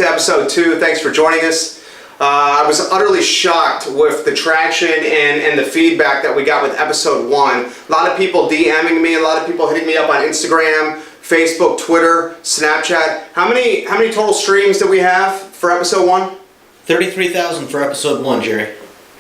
to episode 2. Thanks for joining us. I was utterly shocked with the traction and the feedback that we got with episode 1. A lot of people DMing me, a lot of people hitting me up on Instagram, Facebook, Twitter, Snapchat. How many total streams did we have for episode 1? 33,000 for episode 1, Jerry.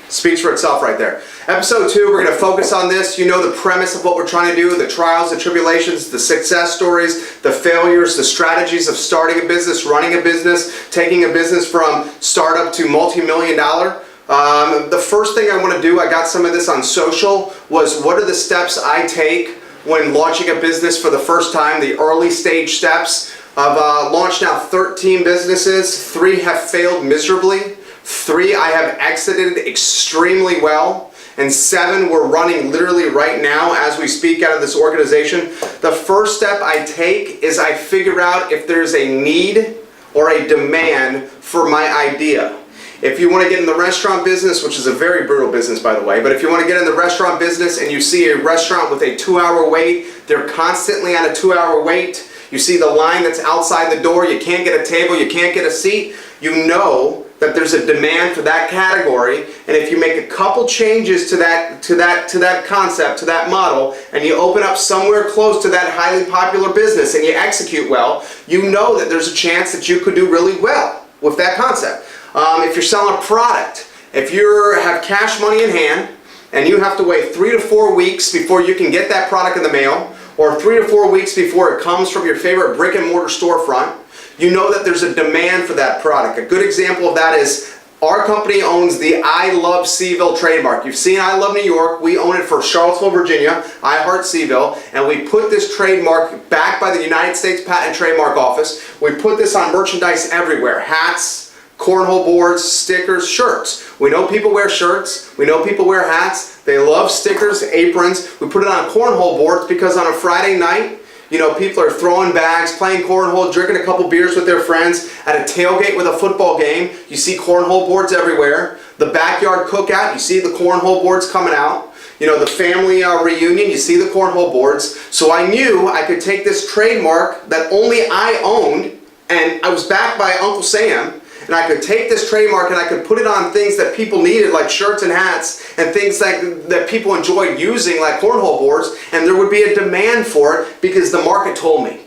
Speaks for itself right there. Episode 2, we're going to focus on this. You know the premise of what we're trying to do, the trials, the tribulations, the success stories, the failures, the strategies of starting a business, running a business, taking a business from startup to multi-million dollar. The first thing I want to do, I got some of this on social, was what are the steps I take when launching a business for the first time, the early stage steps. I've launched now 13 businesses, 3 have failed miserably. 3 I have exited extremely well, and 7 we're running literally right now as we speak out of this organization. The first step I take is I figure out if there's a need or a demand for my idea. If you want to get in the restaurant business, which is a very brutal business by the way, but if you want to get in the restaurant business and you see a restaurant with a 2-hour wait, they're constantly on a 2-hour wait, you see the line that's outside the door, you can't get a table, you can't get a seat, you know that there's a demand for that category, and if you make a couple changes to that concept, to that model, and you open up somewhere close to that highly popular business and you execute well, you know that there's a chance that you could do really well with that concept. If you're selling a product, if you have cash money in hand and you have to wait 3 to 4 weeks before you can get that product in the mail, or 3 to 4 weeks before it comes from your favorite brick and mortar storefront, you know that there's a demand for that product. A good example of that is our company owns the I Love Seaville trademark. You've seen I Love New York. We own it for Charlottesville, Virginia, I Heart Seaville, and we put this trademark backed by the United States Patent and Trademark Office. We put this on merchandise everywhere. Hats, cornhole boards, stickers, shirts. We know people wear shirts. We know people wear hats. They love stickers, aprons. We put it on cornhole boards because on a Friday night, you know, people are throwing bags, playing cornhole, drinking a couple beers with their friends. At a tailgate with a football game, you see cornhole boards everywhere. The backyard cookout, you see the cornhole boards coming out. You know, the family reunion, you see the cornhole boards. So I knew I could take this trademark that only I owned, and I was backed by Uncle Sam, and I could take this trademark and I could put it on things that people needed, like shirts and hats, and things that people enjoyed using, like cornhole boards, and there would be a demand for it because the market told me.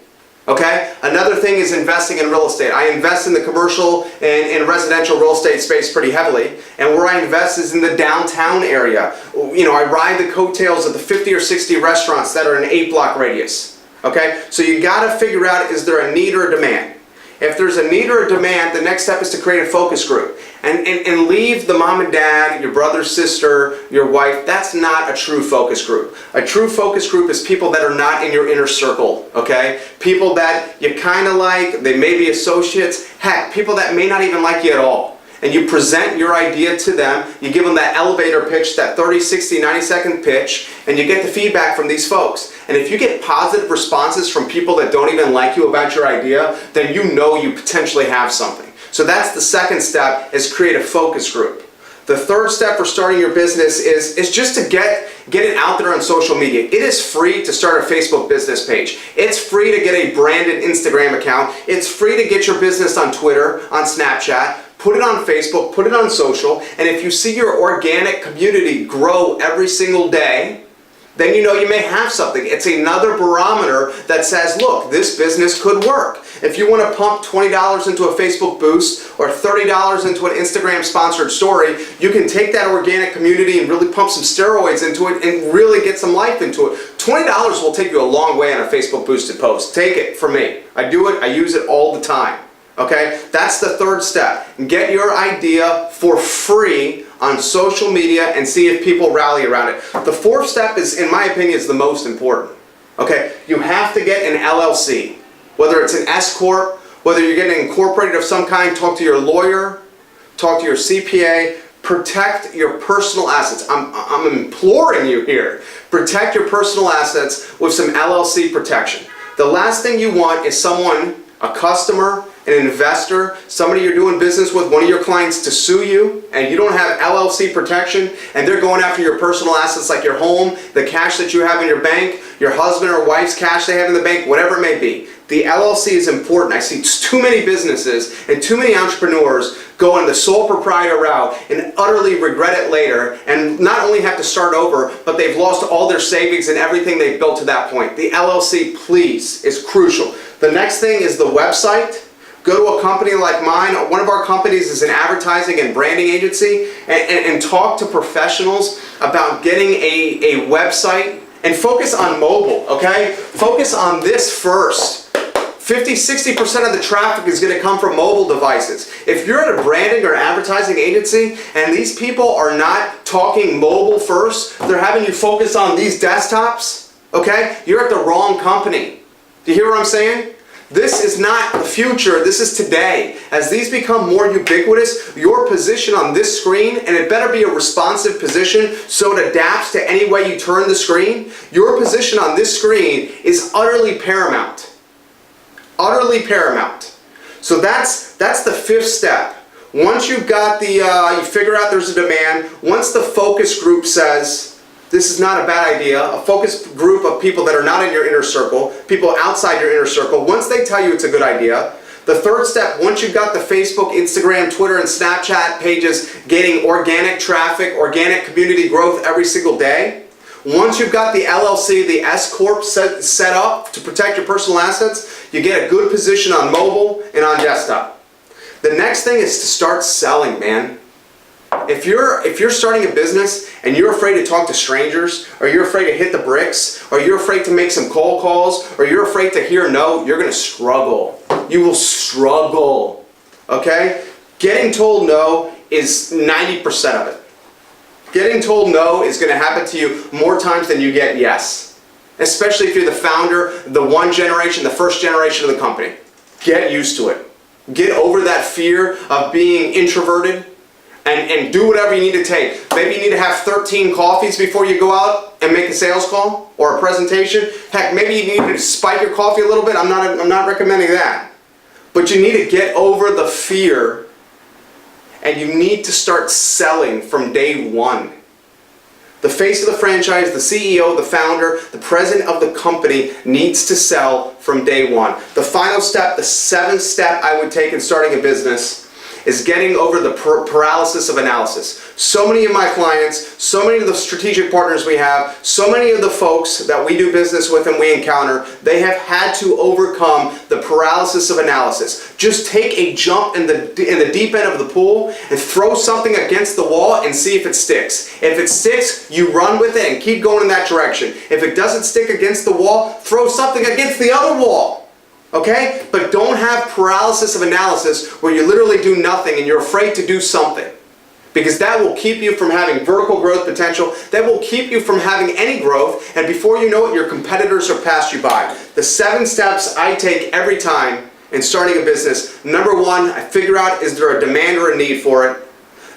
Okay? Another thing is investing in real estate. I invest in the commercial and residential real estate space pretty heavily, and where I invest is in the downtown area. You know, I ride the coattails of the 50 or 60 restaurants that are in an 8-block radius. Okay? So you gotta figure out, is there a need or a demand? If there's a need or a demand, the next step is to create a focus group. And leave the mom and dad, your brother, sister, your wife. That's not a true focus group. A true focus group is people that are not in your inner circle, okay? People that you kind of like, they may be associates, heck, people that may not even like you at all. And you present your idea to them, you give them that elevator pitch, that 30, 60, 90-second pitch, and you get the feedback from these folks. And if you get positive responses from people that don't even like you about your idea, then you know you potentially have something. So that's the second step, is create a focus group. The third step for starting your business is just to get it out there on social media. It is free to start a Facebook business page. It's free to get a branded Instagram account. It's free to get your business on Twitter, on Snapchat. Put it on Facebook, put it on social, and if you see your organic community grow every single day, then you know you may have something. It's another barometer that says, look, this business could work. If you want to pump $20 into a Facebook boost or $30 into an Instagram sponsored story, you can take that organic community and really pump some steroids into it and really get some life into it. $20 will take you a long way on a Facebook boosted post. Take it from me. I do it, I use it all the time. Okay, that's the third step. Get your idea for free on social media and see if people rally around it. The fourth step is, in my opinion, is the most important. Okay, you have to get an LLC. Whether it's an S Corp, whether you're getting incorporated of some kind, talk to your lawyer, talk to your CPA, protect your personal assets. I'm imploring you here. Protect your personal assets with some LLC protection. The last thing you want is someone, a customer, an investor, somebody you're doing business with, one of your clients, to sue you and you don't have LLC protection and they're going after your personal assets like your home, the cash that you have in your bank, your husband or wife's cash they have in the bank, whatever it may be. The LLC is important. I see too many businesses and too many entrepreneurs go on the sole proprietor route and utterly regret it later, and not only have to start over, but they've lost all their savings and everything they've built to that point. The LLC, please, is crucial. The next thing is the website. Go to a company like mine. One of our companies is an advertising and branding agency, and talk to professionals about getting a website, and focus on mobile, okay? Focus on this first. 50-60% of the traffic is going to come from mobile devices. If you're at a branding or advertising agency and these people are not talking mobile first, they're having you focus on these desktops, okay? You're at the wrong company. Do you hear what I'm saying? This is not the future, this is today. As these become more ubiquitous, your position on this screen, and it better be a responsive position so it adapts to any way you turn the screen, your position on this screen is utterly paramount. Utterly paramount. So that's the fifth step. Once you've got you figure out there's a demand, once the focus group says, this is not a bad idea, a focus group of people that are not in your inner circle, people outside your inner circle, once they tell you it's a good idea, the third step, once you've got the Facebook, Instagram, Twitter, and Snapchat pages getting organic traffic, organic community growth every single day, once you've got the LLC, the S Corp set up to protect your personal assets, you get a good position on mobile and on desktop. The next thing is to start selling, man. If you're starting a business and you're afraid to talk to strangers, or you're afraid to hit the bricks, or you're afraid to make some cold calls, or you're afraid to hear no, you're going to struggle. You will struggle. Okay? Getting told no is 90% of it. Getting told no is going to happen to you more times than you get yes. Especially if you're the founder, the the first generation of the company. Get used to it. Get over that fear of being introverted. And do whatever you need to take. Maybe you need to have 13 coffees before you go out and make a sales call or a presentation. Heck, maybe you need to spike your coffee a little bit. I'm not recommending that. But you need to get over the fear, and you need to start selling from day one. The face of the franchise, the CEO, the founder, the president of the company needs to sell from day one. The final step, the seventh step I would take in starting a business, is getting over the paralysis of analysis. So many of my clients, so many of the strategic partners we have, so many of the folks that we do business with and we encounter, they have had to overcome the paralysis of analysis. Just take a jump in the deep end of the pool and throw something against the wall and see if it sticks. If it sticks, you run with it and keep going in that direction. If it doesn't stick against the wall, throw something against the other wall. Okay? But don't have paralysis of analysis where you literally do nothing and you're afraid to do something. Because that will keep you from having vertical growth potential. That will keep you from having any growth. And before you know it, your competitors are past you by. The 7 steps I take every time in starting a business. Number 1, I figure out, is there a demand or a need for it?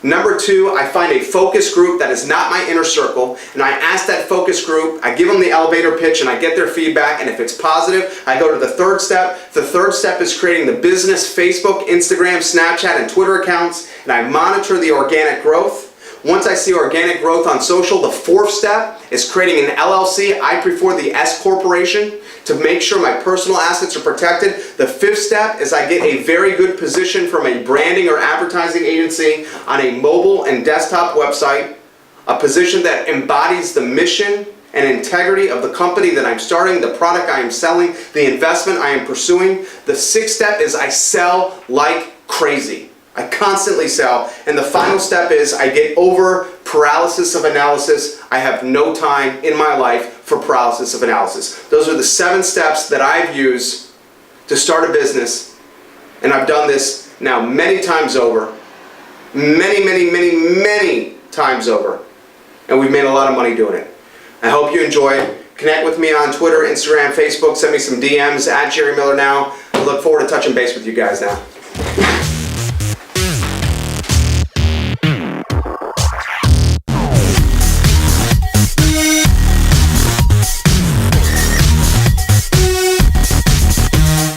Number 2, I find a focus group that is not my inner circle, and I ask that focus group, I give them the elevator pitch and I get their feedback, and if it's positive, I go to the third step. The third step is creating the business Facebook, Instagram, Snapchat, and Twitter accounts, and I monitor the organic growth. Once I see organic growth on social, the 4th step is creating an LLC. I prefer the S Corporation to make sure my personal assets are protected. The 5th step is I get a very good position from a branding or advertising agency on a mobile and desktop website, a position that embodies the mission and integrity of the company that I'm starting, the product I am selling, the investment I am pursuing. The 6th step is I sell like crazy. I constantly sell. And the final step is I get over paralysis of analysis. I have no time in my life for paralysis of analysis. Those are the 7 steps that I've used to start a business. And I've done this now many times over. Many times over. And we've made a lot of money doing it. I hope you enjoy it. Connect with me on Twitter, Instagram, Facebook. Send me some DMs at Jerry Miller Now. I look forward to touching base with you guys now.